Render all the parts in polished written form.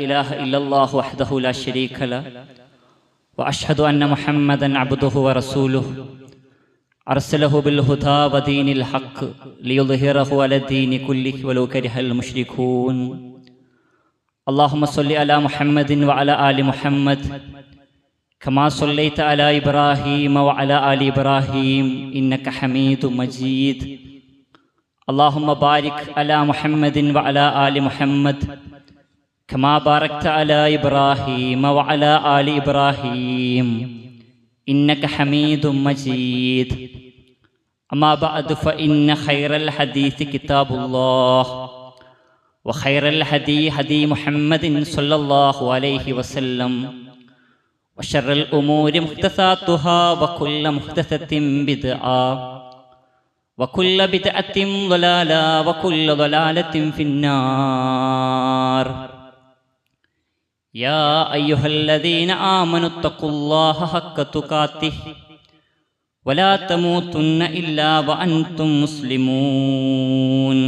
إله إلا الله وحده لا شريك له وأشهد أن محمدا عبده ورسوله أرسله بالهدى ودين الحق ليظهره على الدين كله ولو كره المشركون اللهم صل على محمد وعلى آل محمد كما صليت على إبراهيم وعلى آل إبراهيم إنك حميد مجيد اللهم بارك على محمد وعلى آل محمد كما باركت على إبراهيم وعلى آل إبراهيم إنك حميد مجيد أما بعد فإن خير الحديث كتاب الله وخير الهدي هدي محمد صلى الله عليه وسلم وشر الأمور محدثاتها وكل محدثة بدعة وكل بدعة ضلالة وكل ضلالة في النار يا أيها الذين آمنوا اتقوا الله حق تقاته ولا تموتن إلا وأنتم مسلمون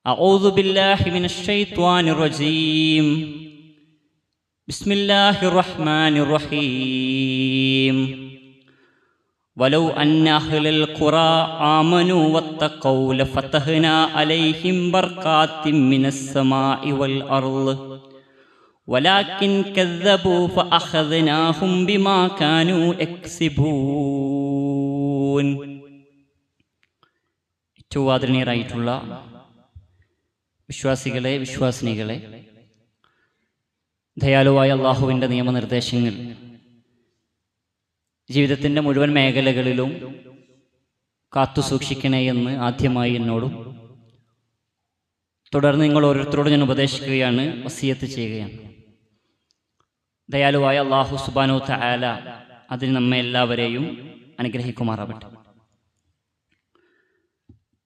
أعوذ بالله من الشيطان الرجيم بسم الله الرحمن الرحيم ولو أن أهل القرى آمنوا واتقوا لفتحنا عليهم بركات من السماء والأرض ولكن كذبوا فأخذناهم بما كانوا يكسبون. ഏറ്റവും ആദരണീയരായിട്ടുള്ള വിശ്വാസികളെ, വിശ്വാസിനികളെ, ദയാലുവായ അള്ളാഹുവിൻ്റെ നിയമനിർദ്ദേശങ്ങൾ ജീവിതത്തിൻ്റെ മുഴുവൻ മേഖലകളിലും കാത്തു സൂക്ഷിക്കണേ എന്ന് ആദ്യമായി എന്നോടും തുടർന്ന് നിങ്ങൾ ഓരോരുത്തരോടും ഞാൻ ഉപദേശിക്കുകയാണ്, വസിയത്ത് ചെയ്യുകയാണ്. ദയാലുവായ അള്ളാഹു സുബ്ഹാനഹു തആല അതിന് നമ്മെ എല്ലാവരെയും അനുഗ്രഹിക്കുമാറാവട്ടെ.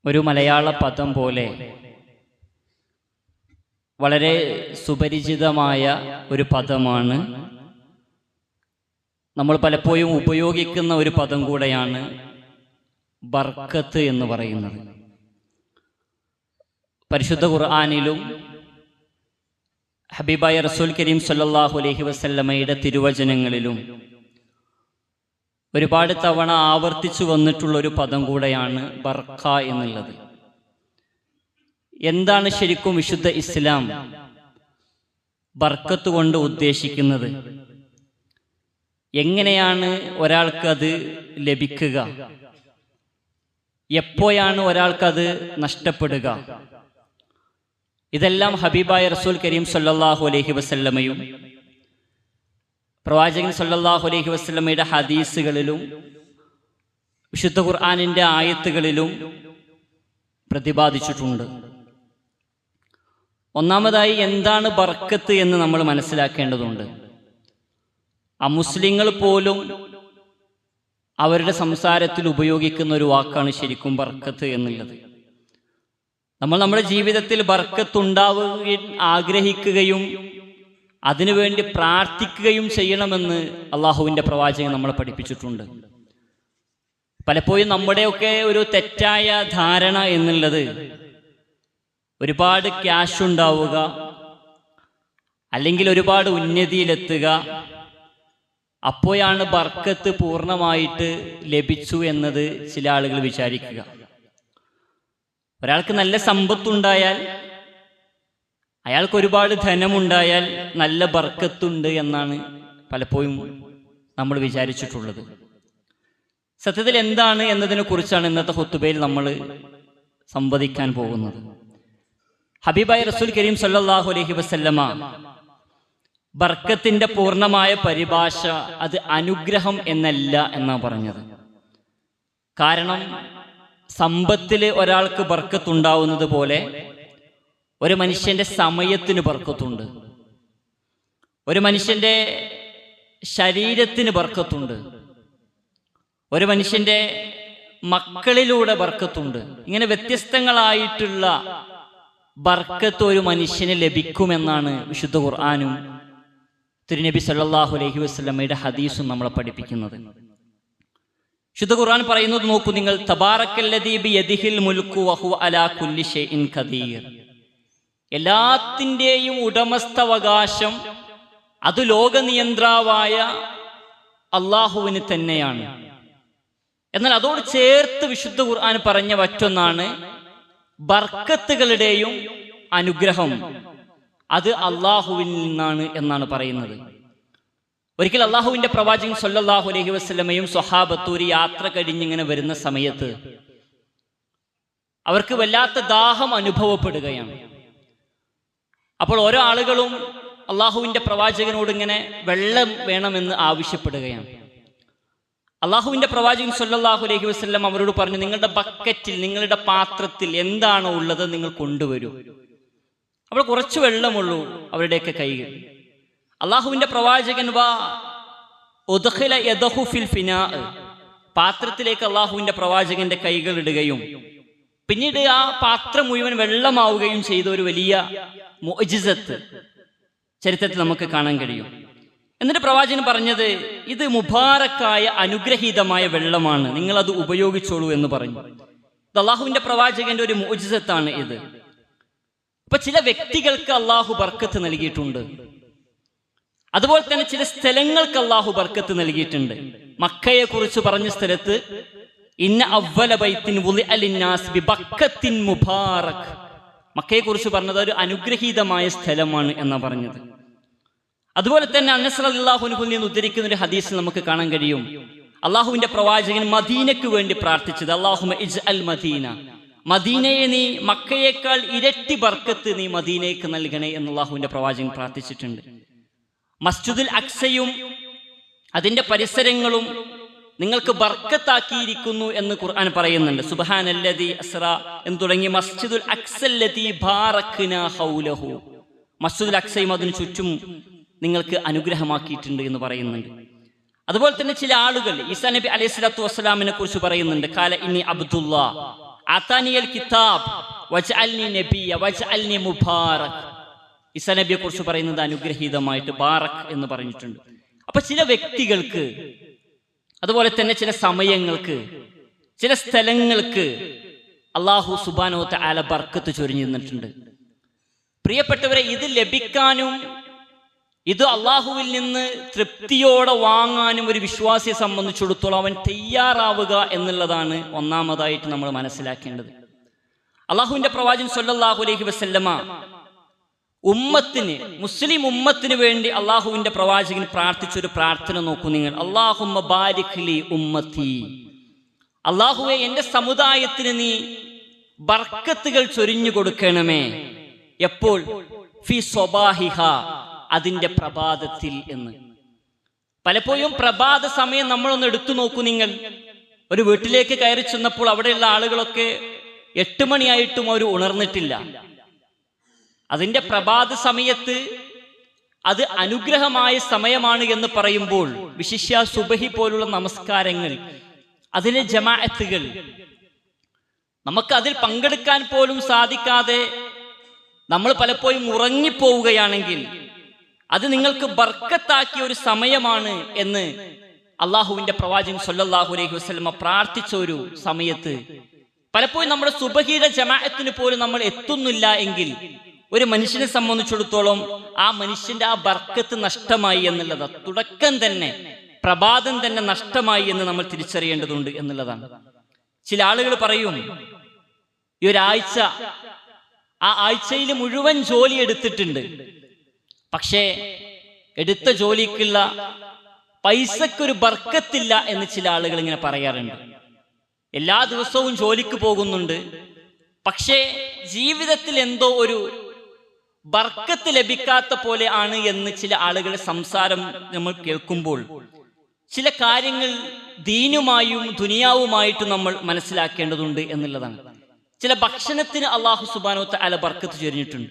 ഒരു മലയാള പദം പോലെ വളരെ സുപരിചിതമായ ഒരു പദമാണ്, നമ്മൾ പലപ്പോഴും ഉപയോഗിക്കുന്ന ഒരു പദം കൂടെയാണ് ബർക്കത്ത് എന്ന് പറയുന്നത്. പരിശുദ്ധ ഖുർആനിലും ഹബീബായ റസൂൽ കരീം സല്ലല്ലാഹു അലൈഹി വസല്ലമയുടെ തിരുവചനങ്ങളിലും ഒരുപാട് തവണ ആവർത്തിച്ചു വന്നിട്ടുള്ള ഒരു പദം കൂടെയാണ് ബർക്ക എന്നുള്ളത്. എന്താണ് ശരിക്കും വിശുദ്ധ ഇസ്ലാം ബർക്കത്ത് കൊണ്ട് ഉദ്ദേശിക്കുന്നത്? എങ്ങനെയാണ് ഒരാൾക്കത് ലഭിക്കുക? എപ്പോഴാണ് ഒരാൾക്കത് നഷ്ടപ്പെടുക? ഇതെല്ലാം ഹബീബായ റസൂൽ കരീം സല്ലല്ലാഹു അലൈഹി വസല്ലമയും പ്രവാചകൻ സല്ലല്ലാഹു അലൈഹി വസല്ലമയുടെ ഹദീസുകളിലും വിശുദ്ധ ഖുർആനിൻ്റെ ആയത്തുകളിലും പ്രതിപാദിച്ചിട്ടുണ്ട്. ഒന്നാമതായി എന്താണ് ബർക്കത്ത് എന്ന് നമ്മൾ മനസ്സിലാക്കേണ്ടതുണ്ട്. അമുസ്ലിങ്ങൾ പോലും അവരുടെ സംസാരത്തിൽ ഉപയോഗിക്കുന്ന ഒരു വാക്കാണ് ശരിക്കും ബർക്കത്ത് എന്നുള്ളത്. നമ്മൾ നമ്മുടെ ജീവിതത്തിൽ ബർക്കത്ത് ഉണ്ടാവുകയും ആഗ്രഹിക്കുകയും അതിനുവേണ്ടി പ്രാർത്ഥിക്കുകയും ചെയ്യണമെന്ന് അള്ളാഹുവിൻ്റെ പ്രവാചകൻ നമ്മളെ പഠിപ്പിച്ചിട്ടുണ്ട്. പലപ്പോഴും നമ്മുടെയൊക്കെ ഒരു തെറ്റായ ധാരണ എന്നുള്ളത് ഒരുപാട് ക്യാഷ് ഉണ്ടാവുക, അല്ലെങ്കിൽ ഒരുപാട് ഉന്നതിയിലെത്തുക, അപ്പോഴാണ് ബർക്കത്ത് പൂർണ്ണമായിട്ട് ലഭിച്ചു എന്നത് ചില ആളുകൾ വിചാരിക്കുക. ഒരാൾക്ക് നല്ല സമ്പത്തുണ്ടായാൽ, അയാൾക്ക് ഒരുപാട് ധനമുണ്ടായാൽ നല്ല ബർക്കത്തുണ്ട് എന്നാണ് പലപ്പോഴും നമ്മൾ വിചാരിച്ചിട്ടുള്ളത്. സത്യത്തിൽ എന്താണ് എന്നതിനെ കുറിച്ചാണ് ഇന്നത്തെ ഖുത്ബയിൽ നമ്മൾ സംവദിക്കാൻ പോകുന്നത്. ഹബീബായ റസൂൽ കരീം സല്ലല്ലാഹു അലൈഹി വസല്ലമ ബർക്കത്തിന്റെ പൂർണ്ണമായ പരിഭാഷ അത് അനുഗ്രഹം എന്നല്ല എന്നാണ് പറഞ്ഞത്. കാരണം സമ്പത്തിൽ ഒരാൾക്ക് ബർക്കത്തുണ്ടാവുന്നത് പോലെ ഒരു മനുഷ്യന്റെ സമയത്തിന് ബർക്കത്തുണ്ട്, ഒരു മനുഷ്യന്റെ ശരീരത്തിന് ബർക്കത്തുണ്ട്, ഒരു മനുഷ്യന്റെ മക്കളിലൂടെ ബർക്കത്തുണ്ട്. ഇങ്ങനെ വ്യത്യസ്തങ്ങളായിട്ടുള്ള ബർക്കത്ത് ഒരു മനുഷ്യന് ലഭിക്കുമെന്നാണ് വിശുദ്ധ ഖുർആനും തിരുനബി സല്ലല്ലാഹു അലൈഹി വസല്ലമയുടെ ഹദീസും നമ്മളെ പഠിപ്പിക്കുന്നത്. വിശുദ്ധ ഖുർആൻ പറയുന്നത് നോക്കൂ നിങ്ങൾ, തബാറക്കല്ലദീ ബിയദിഹിൽ മുൽക്കു വഹുവ അലാ കുല്ലി ഷൈഇൻ ഖദീർ. എല്ലാത്തിൻ്റെയും ഉടമസ്ഥാവകാശം അത് ലോകനിയന്ത്രാവായ അള്ളാഹുവിന് തന്നെയാണ്. എന്നാൽ അതോട് ചേർത്ത് വിശുദ്ധ ഖുർആൻ പറഞ്ഞ മറ്റൊന്നാണ് ബർക്കത്തുകളുടെയും അനുഗ്രഹം അത് അള്ളാഹുവിൽ നിന്നാണ് എന്നാണ് പറയുന്നത്. ഒരിക്കൽ അള്ളാഹുവിന്റെ പ്രവാചകൻ സല്ലല്ലാഹു അലൈഹി വസല്ലമയും സ്വഹാബത്തും ഒരു യാത്ര കഴിഞ്ഞിങ്ങനെ വരുന്ന സമയത്ത് അവർക്ക് വല്ലാത്ത ദാഹം അനുഭവപ്പെടുകയാണ്. അപ്പോൾ ഓരോ ആളുകളും അള്ളാഹുവിന്റെ പ്രവാചകനോട് ഇങ്ങനെ വെള്ളം വേണമെന്ന് ആവശ്യപ്പെടുകയാണ്. അള്ളാഹുവിന്റെ പ്രവാചകൻ സല്ലല്ലാഹു അലൈഹി വസല്ലം അവരോട് പറഞ്ഞു, നിങ്ങളുടെ ബക്കറ്റിൽ, നിങ്ങളുടെ പാത്രത്തിൽ എന്താണോ ഉള്ളത് നിങ്ങൾ കൊണ്ടുവരൂ. അവിടെ കുറച്ച് വെള്ളമുള്ളൂ അവരുടെയൊക്കെ കൈകൾ. അള്ളാഹുവിന്റെ പ്രവാചകൻ പാത്രത്തിലേക്ക് അള്ളാഹുവിന്റെ പ്രവാചകന്റെ കൈകൾ ഇടുകയും പിന്നീട് ആ പാത്രം മുഴുവൻ വെള്ളമാവുകയും ചെയ്ത ഒരു വലിയ മുഅ്ജിസത്ത് ചരിത്രത്തിൽ നമുക്ക് കാണാൻ കഴിയും. എന്നിട്ട് പ്രവാചകൻ പറഞ്ഞത്, ഇത് മുബാറക്കായ അനുഗ്രഹീതമായ വെള്ളമാണ്, നിങ്ങൾ അത് ഉപയോഗിച്ചോളൂ എന്ന് പറഞ്ഞു. ഇത് അള്ളാഹുവിന്റെ പ്രവാചകന്റെ ഒരു മുഅ്ജിസത്താണ് ഇത്. അപ്പൊ ചില വ്യക്തികൾക്ക് അള്ളാഹു ബർക്കത്ത് നൽകിയിട്ടുണ്ട്. അതുപോലെ തന്നെ ചില സ്ഥലങ്ങൾക്ക് അള്ളാഹു ബർക്കത്ത് നൽകിയിട്ടുണ്ട്. മക്കയെ കുറിച്ച് പറഞ്ഞ സ്ഥലത്ത് ഇന്ന അവ്വല ബൈത്തിൻ വുളിഅ ലിന്നാസ് ബിബക്കത്തിൻ മുബാറക്, മക്കയെ കുറിച്ച് പറഞ്ഞത് ഒരു അനുഗ്രഹീതമായ സ്ഥലമാണ് എന്നാ പറഞ്ഞത്. അതുപോലെ തന്നെ അനസ് റളിയല്ലാഹു അൻഹു നിന്ന് ഉദ്ധരിക്കുന്ന ഒരു ഹദീസിൽ നമുക്ക് കാണാൻ കഴിയും, അള്ളാഹുവിന്റെ പ്രവാചകൻ മദീനയ്ക്ക് വേണ്ടി പ്രാർത്ഥിച്ചത്, അല്ലാഹുമ്മ ഇജ്അൽ മദീന, മദീനയെ നീ മക്കയേക്കാൾ ഇരട്ടി ബർക്കത്ത് നീ മദീനയ്ക്ക് നൽകണേ എന്ന് അള്ളാഹുവിന്റെ പ്രവാചകൻ പ്രാർത്ഥിച്ചിട്ടുണ്ട്. മസ്ജിദുൽ അക്സയും അതിന്റെ പരിസരങ്ങളും നിങ്ങൾക്ക് ബർക്കത്താക്കിയിരിക്കുന്നു എന്ന് ഖുർആൻ പറയുന്നുണ്ട്. സുബ്ഹാനല്ലദീ അസ്റാ എന്ന് തുടങ്ങി മസ്ജിദുൽ അക്സല്ലദീ ബാറക്നാ ഹൗലഹു, മസ്ജിദുൽ അക്സയും അതിനു ചുറ്റും നിങ്ങൾക്ക് അനുഗ്രഹമാക്കിയിട്ടുണ്ട് എന്ന് പറയുന്നുണ്ട്. അതുപോലെ തന്നെ ചില ആളുകൾ ഈസാ നബി അലൈഹി സ്വലാത്തു വസ്സലാമിനെ കുറിച്ച് പറയുന്നുണ്ട്, ഖാല ഇന്നി അബ്ദുല്ലാ ആതാനിയൽ കിതാബ് വജഅൽനി നബിയ വജഅൽനി മുബാറക്. ഈസാ നബിയെ കുറിച്ച് പറയുന്നത് അനുഗ്രഹീതമായിട്ട് ബാറക് എന്ന് പറഞ്ഞിട്ടുണ്ട്. അപ്പൊ ചില വ്യക്തികൾക്ക്, അതുപോലെ തന്നെ ചില സമയങ്ങൾക്ക്, ചില സ്ഥലങ്ങൾക്ക് അല്ലാഹു സുബ്ഹാനഹു വ തആല ബർക്കത്ത് ചൊരിഞ്ഞു തന്നിട്ടുണ്ട്. പ്രിയപ്പെട്ടവരെ, ഇത് ലഭിക്കാനും ഇത് അള്ളാഹുവിൽ നിന്ന് തൃപ്തിയോടെ വാങ്ങാനും ഒരു വിശ്വാസിയെ സംബന്ധിച്ചിടത്തോളം അവൻ തയ്യാറാവുക എന്നുള്ളതാണ് ഒന്നാമതായിട്ട് നമ്മൾ മനസ്സിലാക്കേണ്ടത്. അള്ളാഹുവിന്റെ പ്രവാചകൻ സല്ലല്ലാഹു അലൈഹി വസല്ലമ ഉമ്മത്തിന്, മുസ്ലിം ഉമ്മത്തിന് വേണ്ടി അള്ളാഹുവിന്റെ പ്രവാചകൻ പ്രാർത്ഥിച്ചൊരു പ്രാർത്ഥന നോക്കൂ നിങ്ങൾ. അല്ലാഹുമ്മ ബാരിക് ലി ഉമ്മത്തി, അള്ളാഹുവെ എന്റെ സമുദായത്തിന് നീ ബർക്കത്തുകൾ ചൊരിഞ്ഞു കൊടുക്കണമേ. എപ്പോൾ? ഫി സ്വബാഹിഹ, അതിന്റെ പ്രഭാതത്തിൽ എന്ന്. പലപ്പോഴും പ്രഭാത സമയം നമ്മളൊന്ന് എടുത്തു നോക്കൂ നിങ്ങൾ. ഒരു വീട്ടിലേക്ക് കയറി ചെന്നപ്പോൾ അവിടെയുള്ള ആളുകളൊക്കെ 8 മണിയായിട്ടും അവർ ഉണർന്നിട്ടില്ല. അതിന്റെ പ്രഭാത സമയത്ത് അത് അനുഗ്രഹമായ സമയമാണ് എന്ന് പറയുമ്പോൾ വിശിഷ്യ സുബഹി പോലുള്ള നമസ്കാരങ്ങൾ, അതിലെ ജമാഅത്തുകൾ, നമുക്ക് അതിൽ പങ്കെടുക്കാൻ പോലും സാധിക്കാതെ നമ്മൾ പലപ്പോഴും ഉറങ്ങിപ്പോവുകയാണെങ്കിൽ അത് നിങ്ങൾക്ക് ബർക്കത്താക്കിയ ഒരു സമയമാണ് എന്ന് അള്ളാഹുവിന്റെ പ്രവാചകൻ സല്ലല്ലാഹു അലൈഹി വസല്ലമ പ്രാർത്ഥിച്ച ഒരു സമയത്ത് പലപ്പോഴും നമ്മുടെ സുബഹിയുടെ ജമാഅത്തിന് പോലും നമ്മൾ എത്തുന്നില്ല എങ്കിൽ ഒരു മനുഷ്യനെ സംബന്ധിച്ചിടത്തോളം ആ മനുഷ്യന്റെ ആ ബർക്കത്ത് നഷ്ടമായി എന്നുള്ളത്, തുടക്കം തന്നെ, പ്രഭാതം തന്നെ നഷ്ടമായി എന്ന് നമ്മൾ തിരിച്ചറിയേണ്ടതുണ്ട് എന്നുള്ളതാണ്. ചില ആളുകൾ പറയും, ഈ ഒരാഴ്ച, ആ ആഴ്ചയിൽ മുഴുവൻ ജോലി എടുത്തിട്ടുണ്ട്, പക്ഷേ എടുത്ത ജോലിക്കുള്ള പൈസക്കൊരു ബർക്കത്തില്ല എന്ന് ചില ആളുകൾ ഇങ്ങനെ പറയാറുണ്ട്. എല്ലാ ദിവസവും ജോലിക്ക് പോകുന്നുണ്ട്, പക്ഷേ ജീവിതത്തിൽ എന്തോ ഒരു ബർക്കത്ത് ലഭിക്കാത്ത പോലെ ആണ് എന്ന് ചില ആളുകളുടെ സംസാരം നമ്മൾ കേൾക്കുമ്പോൾ ചില കാര്യങ്ങൾ ദീനുമായും ദുനിയാവുമായിട്ടും നമ്മൾ മനസ്സിലാക്കേണ്ടതുണ്ട് എന്നുള്ളതാണ്. ചില ഭക്ഷണത്തിന് അല്ലാഹു സുബ്ഹാനഹു വ തആല ബർക്കത്ത് ചൊരിഞ്ഞിട്ടുണ്ട്.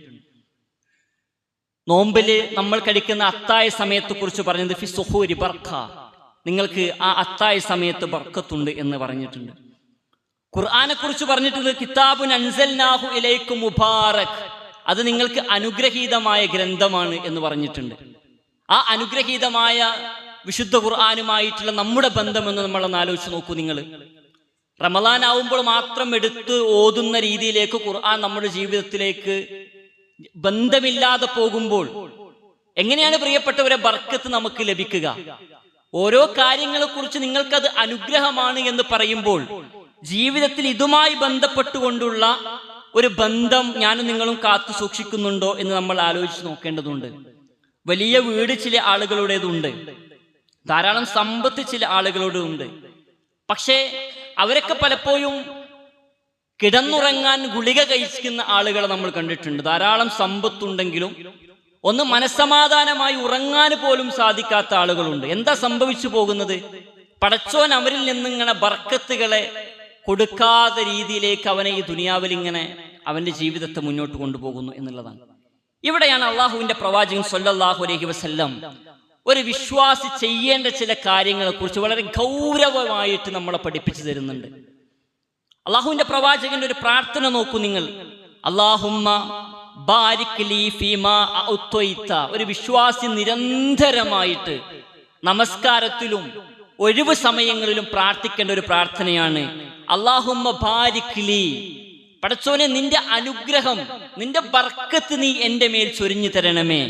നോമ്പില് നമ്മൾ കഴിക്കുന്ന അത്തായ സമയത്തെ കുറിച്ച് പറഞ്ഞത് ഫി സുഹൂരി ബർക്ക, നിങ്ങൾക്ക് ആ അത്തായ സമയത്ത് ബർക്കത്തുണ്ട് എന്ന് പറഞ്ഞിട്ടുണ്ട്. ഖുർആനെ കുറിച്ച് പറഞ്ഞിട്ടുണ്ട് കിതാബുൻ അൻസൽനാഹു ഇലൈക്കും മുബാറക്, അത് നിങ്ങൾക്ക് അനുഗ്രഹീതമായ ഗ്രന്ഥമാണ് എന്ന് പറഞ്ഞിട്ടുണ്ട്. ആ അനുഗ്രഹീതമായ വിശുദ്ധ ഖുർആനുമായിട്ടുള്ള നമ്മുടെ ബന്ധമെന്ന് നമ്മളൊന്ന് ആലോചിച്ച് നോക്കൂ നിങ്ങൾ. റമളാൻ ആവുമ്പോൾ മാത്രം എടുത്ത് ഓതുന്ന രീതിയിലേക്ക് ഖുർആൻ നമ്മുടെ ജീവിതത്തിലേക്ക് ബന്ധമില്ലാതെ പോകുമ്പോൾ എങ്ങനെയാണ് പ്രിയപ്പെട്ടവരെ ബർക്കത്ത് നമുക്ക് ലഭിക്കുക? ഓരോ കാര്യങ്ങളെ കുറിച്ച് നിങ്ങൾക്കത് അനുഗ്രഹമാണ് എന്ന് പറയുമ്പോൾ ജീവിതത്തിൽ ഇതുമായി ബന്ധപ്പെട്ടുകൊണ്ടുള്ള ഒരു ബന്ധം ഞാനും നിങ്ങളും കാത്തു സൂക്ഷിക്കുന്നുണ്ടോ എന്ന് നമ്മൾ ആലോചിച്ച് നോക്കേണ്ടതുണ്ട്. വലിയ വീട് ചില ആളുകളുടേതുണ്ട്, ധാരാളം സമ്പത്ത് ചില ആളുകളുടേതുണ്ട്. പക്ഷേ അവരൊക്കെ പലപ്പോഴും കിടന്നുറങ്ങാൻ ഗുളിക കഴിക്കുന്ന ആളുകളെ നമ്മൾ കണ്ടിട്ടുണ്ട്. ധാരാളം സമ്പത്തുണ്ടെങ്കിലും ഒന്ന് മനസ്സമാധാനമായി ഉറങ്ങാൻ പോലും സാധിക്കാത്ത ആളുകളുണ്ട്. എന്താ സംഭവിച്ചു പോകുന്നത്? പടച്ചോൻ അവരിൽ നിന്നിങ്ങനെ ബർക്കത്തുകളെ കൊടുക്കാത്ത രീതിയിലേക്ക് അവനെ ഈ ദുനിയാവിൽ ഇങ്ങനെ അവന്റെ ജീവിതത്തെ മുന്നോട്ട് കൊണ്ടുപോകുന്നു എന്നുള്ളതാണ്. ഇവിടെയാണ് അള്ളാഹുവിന്റെ പ്രവാചകൻ സ്വല്ലല്ലാഹു അലൈഹി വസല്ലം ഒരു വിശ്വാസി ചെയ്യേണ്ട ചില കാര്യങ്ങളെ കുറിച്ച് വളരെ ഗൗരവമായിട്ട് നമ്മളെ പഠിപ്പിച്ചു തരുന്നുണ്ട്. അള്ളാഹുവിന്റെ പ്രവാചകന്റെ ഒരു പ്രാർത്ഥന നോക്കൂ നിങ്ങൾ. അല്ലാഹുമ്മ ബാരിക് ലീ ഫീമാ അഅ്തൈത. ഒരു വിശ്വാസി നിരന്തരമായിട്ട് നമസ്കാരത്തിലും ഒഴിവ് സമയങ്ങളിലും പ്രാർത്ഥിക്കേണ്ട ഒരു പ്രാർത്ഥനയാണ് അല്ലാഹുമ്മ ബാരിക് ലീ. പടച്ചോനെ, നിന്റെ അനുഗ്രഹം, നിന്റെ ബർക്കത്ത് നീ എന്റെ മേൽ ചൊരിഞ്ഞു തരണമേ.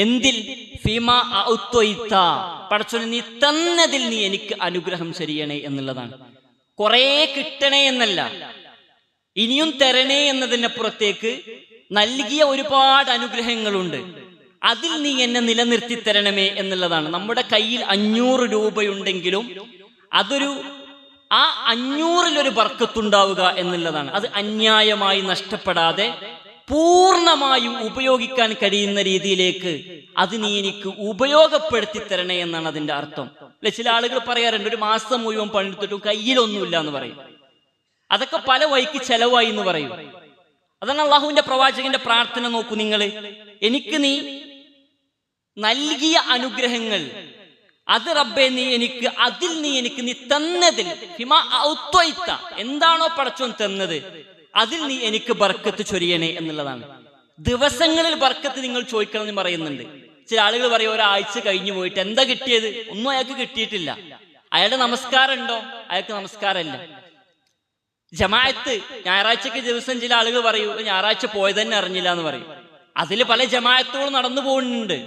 എന്തിൽ? ഫീമാ അഅ്തൈത. പടച്ചോനെ, നീ തന്നതിൽ നീ എനിക്ക് അനുഗ്രഹം ചൊരിയണേ എന്നുള്ളതാണ്. കുറേ കിട്ടണേ എന്നല്ല, ഇനിയും തരണേ എന്നതിനപ്പുറത്തേക്ക് നൽകിയ ഒരുപാട് അനുഗ്രഹങ്ങളുണ്ട്, അതിൽ നീ എന്നെ നിലനിർത്തി തരണമേ എന്നുള്ളതാണ്. നമ്മുടെ കയ്യിൽ 500 രൂപയുണ്ടെങ്കിലും ആ 500-ലൊരു ബർക്കത്തുണ്ടാവുക എന്നുള്ളതാണ്. അത് അന്യായമായി നഷ്ടപ്പെടാതെ പൂർണ്ണമായും ഉപയോഗിക്കാൻ കഴിയുന്ന രീതിയിലേക്ക് അത് നീ എനിക്ക് ഉപയോഗപ്പെടുത്തി തരണേ എന്നാണ് അതിന്റെ അർത്ഥം. അല്ലെ, ചില ആളുകൾ പറയാറുണ്ട് ഒരു മാസം മുഴുവൻ പണിയെടുത്തിട്ടും കയ്യിലൊന്നുമില്ല എന്ന് പറയും. അതൊക്കെ പല വഴിക്ക് ചെലവായി എന്ന് പറയും. അതാണ് അള്ളാഹുവിന്റെ പ്രവാചകന്റെ പ്രാർത്ഥന. നോക്കൂ നിങ്ങൾ, എനിക്ക് നീ നൽകിയ അനുഗ്രഹങ്ങൾ അത് റബ്ബേ നീ എനിക്ക് അതിൽ നീ തന്നതിൽ ഫിമാ അഅ്തൈത, എന്താണോ പടച്ചോൻ തന്നത് അതിൽ നീ എനിക്ക് ബർക്കത്ത് ചൊരിയണേ എന്നുള്ളതാണ്. ദിവസങ്ങളിൽ ബർക്കത്ത് നിങ്ങൾ ചോദിക്കണം എന്ന് പറയുന്നുണ്ട്. ചില ആളുകൾ പറയും ഒരാഴ്ച കഴിഞ്ഞു പോയിട്ട് എന്താ കിട്ടിയത്? ഒന്നും അയാൾക്ക് കിട്ടിയിട്ടില്ല. അയാളുടെ നമസ്കാരം ഉണ്ടോ? അയാൾക്ക് നമസ്കാരമില്ല. ജമാഅത്ത് ഞായറാഴ്ചക്ക് ദിവസം ചില ആളുകൾ പറയും ഞായറാഴ്ച പോയത് തന്നെ അറിഞ്ഞില്ല എന്ന് പറയും. അതിൽ പല ജമാഅത്തുകളും നടന്നു പോകുന്നുണ്ട്.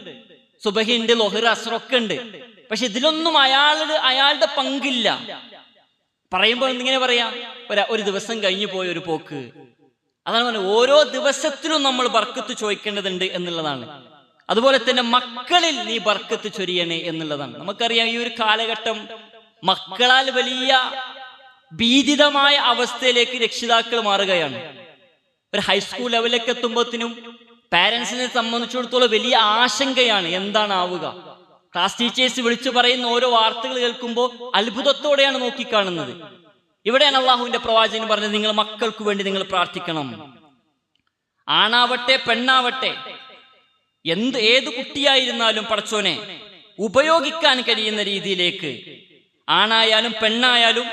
സുബഹി ഉണ്ട്, ലൊഹർ, അസ്റൊക്കെ ഉണ്ട്. പക്ഷെ ഇതിലൊന്നും അയാളുടെ പങ്കില്ല. പറയുമ്പോൾ ഇങ്ങനെ പറയാ, ഒരു ദിവസം കഴിഞ്ഞു പോയ ഒരു പോക്ക്. അതാണ് പറഞ്ഞത്, ഓരോ ദിവസത്തിലും നമ്മൾ ബർക്കത്ത് ചോദിക്കേണ്ടതുണ്ട് എന്നുള്ളതാണ്. അതുപോലെ തന്നെ മക്കളിൽ നീ ബർക്കത്ത് ചൊരിയണേ എന്നുള്ളതാണ്. നമുക്കറിയാം ഈ ഒരു കാലഘട്ടം മക്കളാൽ വലിയ ഭീതിതമായ അവസ്ഥയിലേക്ക് രക്ഷിതാക്കൾ മാറുകയാണ്. ഒരു ഹൈസ്കൂൾ ലെവലിലേക്ക് എത്തുമ്പോഴത്തേനും പാരന്റ്സിനെ സംബന്ധിച്ചിടത്തോളം വലിയ ആശങ്കയാണ്, എന്താണ് ആവുക. ക്ലാസ് ടീച്ചേഴ്സ് വിളിച്ചു പറയുന്ന ഓരോ വാർത്തകൾ കേൾക്കുമ്പോൾ അത്ഭുതത്തോടെയാണ് നോക്കിക്കാണുന്നത്. ഇവിടെയാണ് അള്ളാഹുവിന്റെ പ്രവാചകൻ പറഞ്ഞത്, നിങ്ങൾ മക്കൾക്ക് വേണ്ടി നിങ്ങൾ പ്രാർത്ഥിക്കണം. ആണാവട്ടെ പെണ്ണാവട്ടെ ഏത് കുട്ടിയായിരുന്നാലും പടച്ചോനെ ഉപയോഗിക്കാൻ കഴിയുന്ന രീതിയിലേക്ക് ആണായാലും പെണ്ണായാലും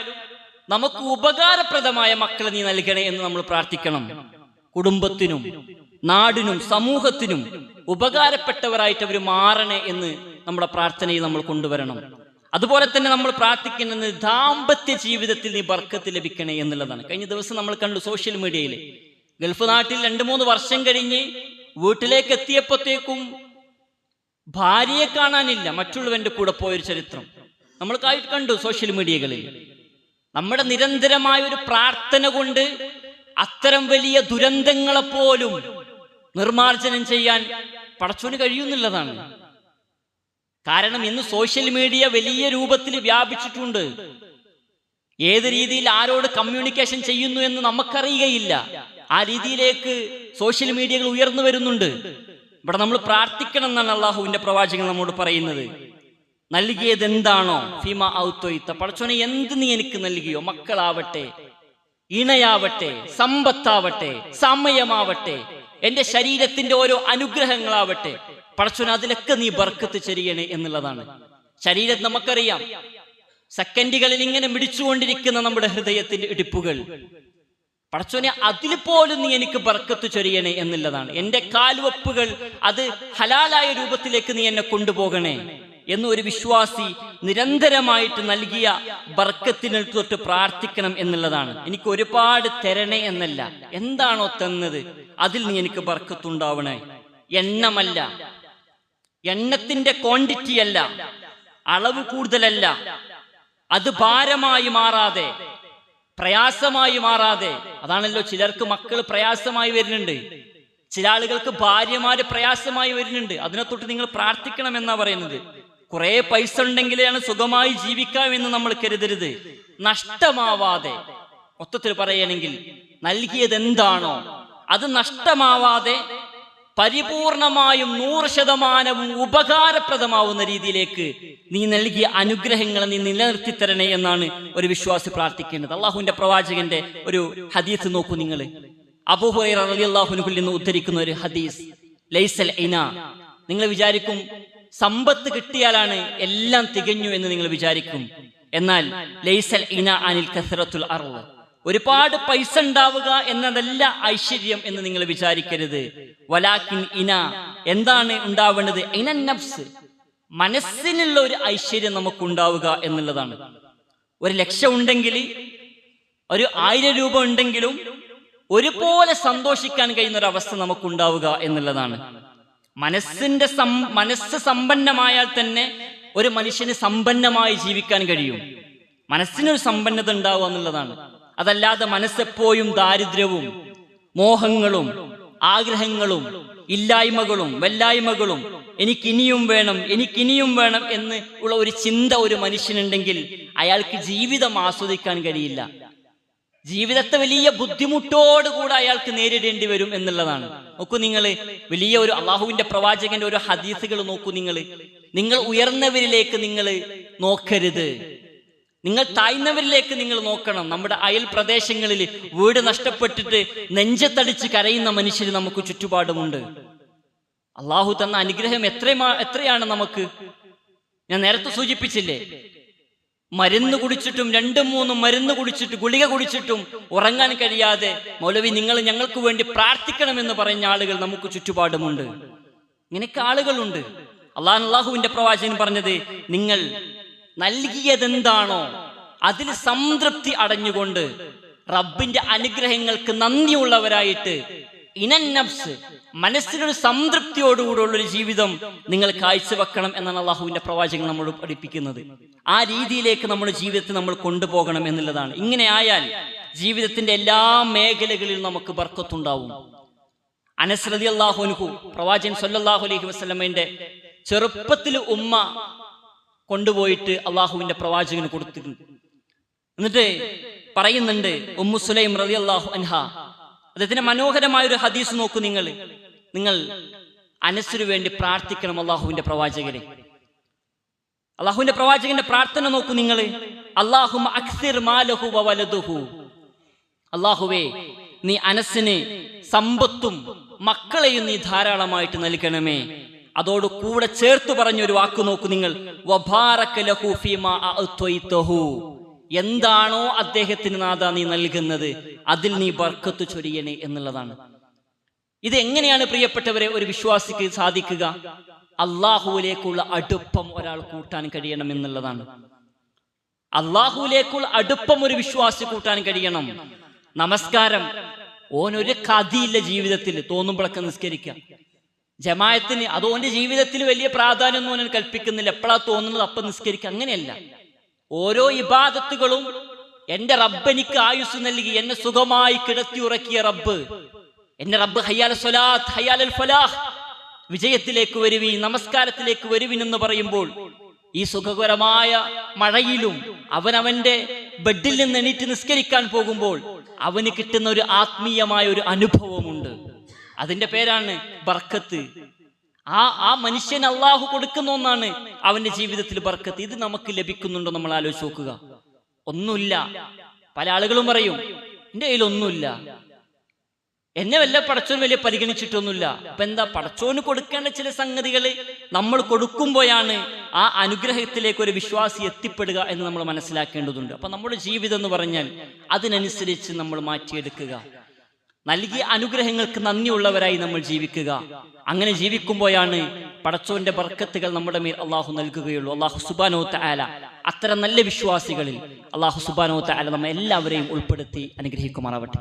നമുക്ക് ഉപകാരപ്രദമായ മക്കളെ നീ നൽകണേ എന്ന് നമ്മൾ പ്രാർത്ഥിക്കണം. കുടുംബത്തിനും നാടിനും സമൂഹത്തിനും ഉപകാരപ്പെട്ടവരായിട്ട് അവർ മാറണേ എന്ന് നമ്മുടെ പ്രാർത്ഥനയിൽ നമ്മൾ കൊണ്ടുവരണം. അതുപോലെ തന്നെ നമ്മൾ പ്രാർത്ഥിക്കുന്നത് ദാമ്പത്യ ജീവിതത്തിൽ നീ ബർക്കത്ത് ലഭിക്കണേ എന്നുള്ളതാണ്. കഴിഞ്ഞ ദിവസം നമ്മൾ കണ്ടു സോഷ്യൽ മീഡിയയിൽ ഗൾഫ് നാട്ടിൽ 2-3 വർഷം കഴിഞ്ഞ് വീട്ടിലേക്ക് എത്തിയപ്പോഴത്തേക്കും ഭാര്യയെ കാണാനില്ല, മറ്റുള്ളവന്റെ കൂടെ പോയൊരു ചരിത്രം നമ്മൾ കണ്ടു സോഷ്യൽ മീഡിയകളിൽ. നമ്മുടെ നിരന്തരമായ ഒരു പ്രാർത്ഥന കൊണ്ട് അത്തരം വലിയ ദുരന്തങ്ങളെപ്പോലും നിർമാർജനം ചെയ്യാൻ പടച്ചോന് കഴിയുന്നുള്ളതാണ്. കാരണം ഇന്ന് സോഷ്യൽ മീഡിയ വലിയ രൂപത്തിൽ വ്യാപിച്ചിട്ടുണ്ട്. ഏത് രീതിയിൽ ആരോട് കമ്മ്യൂണിക്കേഷൻ ചെയ്യുന്നു എന്ന് നമുക്കറിയുകയില്ല. ആ രീതിയിലേക്ക് സോഷ്യൽ മീഡിയകൾ ഉയർന്നു വരുന്നുണ്ട്. ഇവിടെ നമ്മൾ പ്രാർത്ഥിക്കണം എന്നാണ് അള്ളാഹുവിന്റെ പ്രവാചകൻ നമ്മോട് പറയുന്നത്. നൽകിയത് എന്താണോ ഫീമാ അഅ്തൈത, പടച്ചോനെ എന്ത് നീ എനിക്ക് നൽകിയോ, മക്കളാവട്ടെ, ഇണയാവട്ടെ, സമ്പത്താവട്ടെ, സമയമാവട്ടെ, എന്റെ ശരീരത്തിന്റെ ഓരോ അനുഗ്രഹങ്ങളാവട്ടെ, പടച്ചോനെ അതിലൊക്കെ നീ ബർക്കത്ത് ചൊരിയണേ എന്നുള്ളതാണ്. ശരീരം നമുക്കറിയാം, സെക്കൻഡുകളിൽ ഇങ്ങനെ മിടിച്ചുകൊണ്ടിരിക്കുന്ന നമ്മുടെ ഹൃദയത്തിന്റെ ഇടിപ്പുകൾ. പടച്ചോനെ അതിൽ പോലും നീ എനിക്ക് ബർക്കത്ത് ചൊരിയണേ എന്നുള്ളതാണ്. എന്റെ കാൽവെപ്പുകൾ അത് ഹലാലായ രൂപത്തിലേക്ക് നീ എന്നെ കൊണ്ടുപോകണേ. എന്ന് ഒരു വിശ്വാസി നിരന്തരമായിട്ട് നൽകിയ ബർക്കത്തിന് തൊട്ട് പ്രാർത്ഥിക്കണം എന്നുള്ളതാണ്. എനിക്ക് ഒരുപാട് തരണേ എന്നല്ല, എന്താണോ തന്നത് അതിൽ നീ എനിക്ക് ബർക്കത്തുണ്ടാവണേ. എണ്ണമല്ല, എണ്ണത്തിന്റെ ക്വാണ്ടിറ്റി അല്ല, അളവ് കൂടുതലല്ല, അത് ഭാരമായി മാറാതെ, പ്രയാസമായി മാറാതെ. അതാണല്ലോ ചിലർക്ക് മക്കൾ പ്രയാസമായി വരുന്നുണ്ട്, ചില ആളുകൾക്ക് ഭാര്യമാര് പ്രയാസമായി വരുന്നുണ്ട്. അതിനെ തൊട്ട് നിങ്ങൾ പ്രാർത്ഥിക്കണം എന്നാ പറയുന്നത്. കുറെ പൈസ ഉണ്ടെങ്കിലാണ് സുഖമായി ജീവിക്കാമെന്ന് നമ്മൾ കരുതരുത്. നഷ്ടമാവാതെ, മൊത്തത്തിൽ പറയുകയാണെങ്കിൽ നൽകിയത് എന്താണോ അത് നഷ്ടമാവാതെ പരിപൂർണമായും 100% ഉപകാരപ്രദമാവുന്ന രീതിയിലേക്ക് നീ നൽകിയ അനുഗ്രഹങ്ങളെ നീ നിലനിർത്തി തരണേ എന്നാണ് ഒരു വിശ്വാസി പ്രാർത്ഥിക്കേണ്ടത്. അള്ളാഹുവിന്റെ പ്രവാചകന്റെ ഒരു ഹദീസ് നോക്കൂ നിങ്ങൾ. അബൂ ഹുറൈറ റളിയല്ലാഹു അൻഹു നിന്ന് ഉദ്ധരിക്കുന്ന ഒരു ഹദീസ്, ലൈസൽ ഇന. നിങ്ങൾ വിചാരിക്കും സമ്പത്ത് കിട്ടിയാലാണ് എല്ലാം തികഞ്ഞു എന്ന് നിങ്ങൾ വിചാരിക്കും. എന്നാൽ ലൈസൽ ഇന അനിൽ കസറത്തുൽ അർള്, ഒരുപാട് പൈസ ഉണ്ടാവുക എന്നതല്ല ഐശ്വര്യം എന്ന് നിങ്ങൾ വിചാരിക്കരുത്. വലാകിൻ ഇന, എന്താണ് ഉണ്ടാവേണ്ടത്? ഇനൻ നഫ്സ്, മനസ്സിനുള്ള ഒരു ഐശ്വര്യം നമുക്ക് ഉണ്ടാവുക എന്നുള്ളതാണ്. 1,00,000 ഉണ്ടെങ്കിൽ, 1,000 രൂപ ഉണ്ടെങ്കിലും ഒരുപോലെ സന്തോഷിക്കാൻ കഴിയുന്ന ഒരു അവസ്ഥ നമുക്ക് ഉണ്ടാവുക എന്നുള്ളതാണ്. മനസ്സ് സമ്പന്നമായാൽ തന്നെ ഒരു മനുഷ്യന് സമ്പന്നമായി ജീവിക്കാൻ കഴിയും. മനസ്സിനൊരു സമ്പന്നത ഉണ്ടാവുക എന്നുള്ളതാണ്. അതല്ലാതെ മനസ്സെപ്പോഴും ദാരിദ്ര്യവും മോഹങ്ങളും ആഗ്രഹങ്ങളും ഇല്ലായ്മകളും വല്ലായ്മകളും എനിക്കിനിയും വേണം എന്ന് ഉള്ള ഒരു ചിന്ത ഒരു മനുഷ്യനുണ്ടെങ്കിൽ അയാൾക്ക് ജീവിതം ആസ്വദിക്കാൻ കഴിയില്ല. ജീവിതത്തെ വലിയ ബുദ്ധിമുട്ടോടുകൂടെ അയാൾക്ക് നേരിടേണ്ടി വരും എന്നുള്ളതാണ്. നോക്കൂ നിങ്ങൾ, വലിയ ഒരു അള്ളാഹുവിന്റെ പ്രവാചകന്റെ ഒരു ഹദീസുകൾ നോക്കൂ നിങ്ങൾ ഉയർന്നവരിലേക്ക് നിങ്ങൾ നോക്കരുത്, നിങ്ങൾ താഴ്ന്നവരിലേക്ക് നിങ്ങൾ നോക്കണം. നമ്മുടെ അയൽ പ്രദേശങ്ങളിൽ വീട് നഷ്ടപ്പെട്ടിട്ട് നെഞ്ചത്തടിച്ച് കരയുന്ന മനുഷ്യർ നമുക്ക് ചുറ്റുപാടുമുണ്ട്. അള്ളാഹു തന്ന അനുഗ്രഹം എത്രയാണ് നമുക്ക്. ഞാൻ നേരത്തെ സൂചിപ്പിച്ചില്ലേ, മരുന്ന് കുടിച്ചിട്ടും 2-3 മരുന്ന് കുടിച്ചിട്ട് ഗുളിക കുടിച്ചിട്ടും ഉറങ്ങാൻ കഴിയാതെ മൗലവി നിങ്ങൾ ഞങ്ങൾക്ക് വേണ്ടി പ്രാർത്ഥിക്കണമെന്ന് പറഞ്ഞ ആളുകൾ നമുക്ക് ചുറ്റുപാടുമുണ്ട്. ഇങ്ങനെയൊക്കെ ആളുകളുണ്ട്. അള്ളാഹുവിന്റെ പ്രവാചകൻ പറഞ്ഞത്, നിങ്ങൾ നൽകിയതെന്താണോ അതിൽ സംതൃപ്തി അടഞ്ഞുകൊണ്ട് റബ്ബിന്റെ അനുഗ്രഹങ്ങൾക്ക് നന്ദിയുള്ളവരായിട്ട് ഇനൻ നഫ്സ്, മനസ്സിനൊരു സംതൃപ്തിയോടുകൂടിയുള്ളൊരു ജീവിതം നിങ്ങൾ കാഴ്ചവെക്കണം എന്നാണ് അള്ളാഹുവിന്റെ പ്രവാചകൻ നമ്മളോട് പഠിപ്പിക്കുന്നത്. ആ രീതിയിലേക്ക് നമ്മുടെ ജീവിതത്തെ നമ്മൾ കൊണ്ടുപോകണം എന്നുള്ളതാണ്. ഇങ്ങനെ ആയാൽ ജീവിതത്തിന്റെ എല്ലാ മേഖലകളിലും നമുക്ക് ബർക്കത്തുണ്ടാവും. അനസ് റളിയല്ലാഹു അൻഹു പ്രവാചകൻ സല്ലല്ലാഹു അലൈഹി വസല്ലമയുടെ ചെറുപ്പത്തിൽ ഉമ്മ കൊണ്ടുപോയിട്ട് അള്ളാഹുവിന്റെ പ്രവാചകന് കൊടുത്തിട്ടുണ്ട്. എന്നിട്ട് പറയുന്നുണ്ട് ഉമ്മു സുലൈം റളിയല്ലാഹു അൻഹ, അദ്ദേഹത്തിന്റെ മനോഹരമായ ഒരു ഹദീസ് നോക്കൂ നിങ്ങൾ അനസിനു വേണ്ടി പ്രാർത്ഥിക്കണം. അള്ളാഹുവിന്റെ പ്രവാചകരെ, അള്ളാഹുവിന്റെ പ്രവാചകന്റെ പ്രാർത്ഥന നോക്കൂ നിങ്ങൾ. അല്ലാഹുമ്മ അക്സിർ മാലഹു വ വലദുഹു, അള്ളാഹുവേ നീ അനസിന് സമ്പത്തും മക്കളെയും നീ ധാരാളമായിട്ട് നൽകണമേ. അതോട് കൂടെ ചേർത്ത് പറഞ്ഞൊരു വാക്ക് നോക്കൂ നിങ്ങൾ, വബാറക ലഹു ഫീമാ അഅ്തൈതഹു, എന്താണോ അദ്ദേഹത്തിന് നാഥ നീ നൽകുന്നത് അതിൽ നീ ബർക്കത്ത് ചൊരിയണേ എന്നുള്ളതാണ്. ഇത് എങ്ങനെയാണ് പ്രിയപ്പെട്ടവരെ ഒരു വിശ്വാസിക്ക് സാധിക്കുക? അള്ളാഹുവിലേക്കുള്ള അടുപ്പം ഒരാൾ കൂട്ടാൻ കഴിയണം എന്നുള്ളതാണ്. അള്ളാഹുവിലേക്കുള്ള അടുപ്പം ഒരു വിശ്വാസി കൂട്ടാൻ കഴിയണം. നമസ്കാരം ഓനൊരു കഥയില്ല ജീവിതത്തിൽ, തോന്നുമ്പോഴൊക്കെ നിസ്കരിക്കാം. ജമാഅത്തിന് അത് ഓന്റെ ജീവിതത്തിൽ വലിയ പ്രാധാന്യമൊന്നും ഓനെ കൽപ്പിക്കുന്നില്ല. എപ്പോഴാ തോന്നുന്നത് അപ്പം നിസ്കരിക്കുക, അങ്ങനെയല്ല. ഓരോ ഇബാദത്തുകളും എന്റെ റബ്ബ് എനിക്ക് ആയുസ് നൽകി, എന്നെ സുഖമായി കിടത്തി ഉറക്കിയ റബ്ബ്, എന്റെ റബ്ബ് ഹയ്യാൽ സ്വലാത്ത് ഹയ്യാൽ ഫലാഹ്, വിജയത്തിലേക്ക് വരുവീൻ, നമസ്കാരത്തിലേക്ക് വരുവിൻ എന്ന് പറയുമ്പോൾ ഈ സുഖകരമായ മഴയിലും അവനവന്റെ ബെഡിൽ നിന്ന് എണീറ്റ് നിസ്കരിക്കാൻ പോകുമ്പോൾ അവന് കിട്ടുന്ന ഒരു ആത്മീയമായ ഒരു അനുഭവമുണ്ട്. അതിന്റെ പേരാണ് ബർക്കത്ത്. ആ മനുഷ്യൻ അള്ളാഹു കൊടുക്കുന്ന ഒന്നാണ് അവന്റെ ജീവിതത്തിൽ ബർക്കത്ത്. ഇത് നമുക്ക് ലഭിക്കുന്നുണ്ടോ നമ്മൾ ആലോചിച്ച് നോക്കുക. ഒന്നുമില്ല. പല ആളുകളും പറയും എന്റെ കയ്യിൽ ഒന്നുമില്ല, എന്നെ വല്ല പടച്ചോൻ വലിയ പരിഗണിച്ചിട്ടൊന്നുമില്ല. അപ്പൊ എന്താ, പടച്ചോന് കൊടുക്കേണ്ട ചില സംഗതികൾ നമ്മൾ കൊടുക്കുമ്പോഴാണ് ആ അനുഗ്രഹത്തിലേക്ക് ഒരു വിശ്വാസി എത്തിപ്പെടുക എന്ന് നമ്മൾ മനസ്സിലാക്കേണ്ടതുണ്ട്. അപ്പൊ നമ്മുടെ ജീവിതം എന്ന് പറഞ്ഞാൽ അതിനനുസരിച്ച് നമ്മൾ മാറ്റിയെടുക്കുക, നൽകിയ അനുഗ്രഹങ്ങൾക്ക് നന്ദിയുള്ളവരായി നമ്മൾ ജീവിക്കുക. അങ്ങനെ ജീവിക്കുമ്പോഴാണ് പടച്ചോന്റെ ബർക്കത്തുകൾ നമ്മുടെ മേൽ അള്ളാഹു നൽകുകയുള്ളൂ. അള്ളാഹു സുബ്ഹാനഹു വ തആല അത്തരം നല്ല വിശ്വാസികളിൽ അള്ളാഹു സുബ്ഹാനഹു വ തആല നമ്മെ എല്ലാവരെയും ഉൾപ്പെടുത്തി അനുഗ്രഹിക്കുമാറാവട്ടെ.